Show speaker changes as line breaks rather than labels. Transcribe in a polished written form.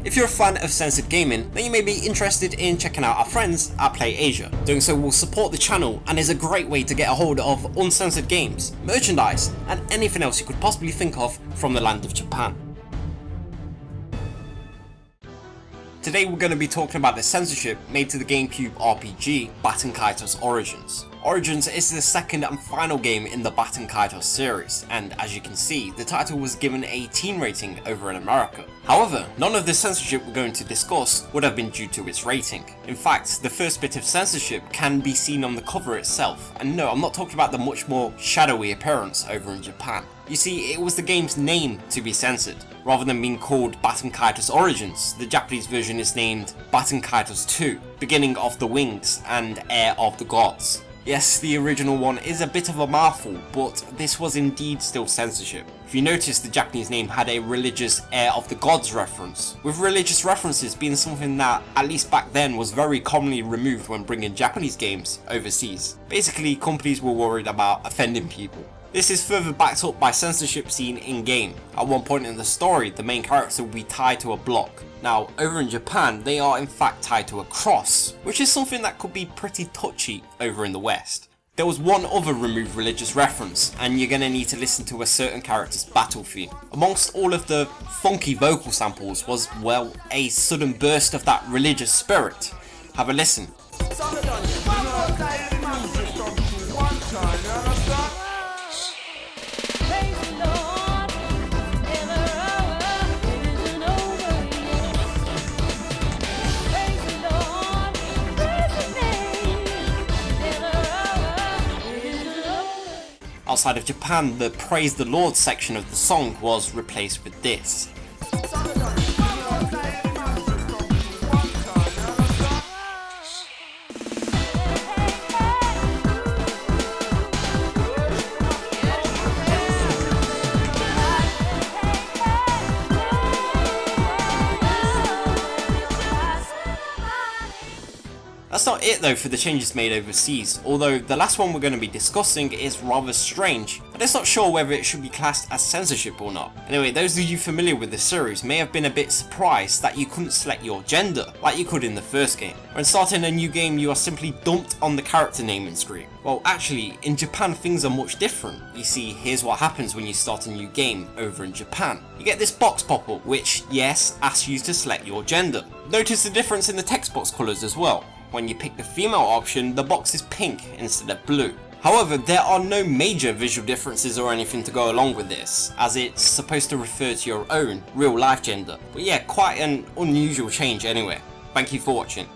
If you're a fan of censored gaming, then you may be interested in checking out our friends at Play Asia. Doing so will support the channel and is a great way to get a hold of uncensored games, merchandise, and anything else you could possibly think of from the land of Japan. Today we're going to be talking about the censorship made to the GameCube RPG Baten Kaitos Origins. Origins is the second and final game in the Baten Kaitos series, and as you can see, the title was given a teen rating over in America. However, none of the censorship we're going to discuss would have been due to its rating. In fact, the first bit of censorship can be seen on the cover itself, and no, I'm not talking about the much more shadowy appearance over in Japan. You see, it was the game's name to be censored. Rather than being called Baten Kaitos Origins, the Japanese version is named Baten Kaitos 2, Beginning of the Wings and Heir of the Gods. Yes, the original one is a bit of a mouthful, but this was indeed still censorship. If you notice, the Japanese name had a religious Heir of the Gods reference, with religious references being something that, at least back then, was very commonly removed when bringing Japanese games overseas. Basically, companies were worried about offending people. This is further backed up by censorship seen in-game. At one point in the story, the main character will be tied to a block. Now, over in Japan, they are in fact tied to a cross, which is something that could be pretty touchy over in the West. There was one other removed religious reference, and you're gonna need to listen to a certain character's battle theme. Amongst all of the funky vocal samples was, well, a sudden burst of that religious spirit. Have a listen. Outside of Japan, the Praise the Lord section of the song was replaced with this. That's not it though for the changes made overseas, although the last one we're going to be discussing is rather strange, but it's not sure whether it should be classed as censorship or not. Anyway, those of you familiar with this series may have been a bit surprised that you couldn't select your gender, like you could in the first game. When starting a new game, you are simply dumped on the character naming screen. Well, actually, in Japan things are much different. You see, here's what happens when you start a new game over in Japan. You get this box pop up which, yes, asks you to select your gender. Notice the difference in the text box colours as well. When you pick the female option, the box is pink instead of blue. However, there are no major visual differences or anything to go along with this, as it's supposed to refer to your own real life gender. But yeah, quite an unusual change anyway. Thank you for watching.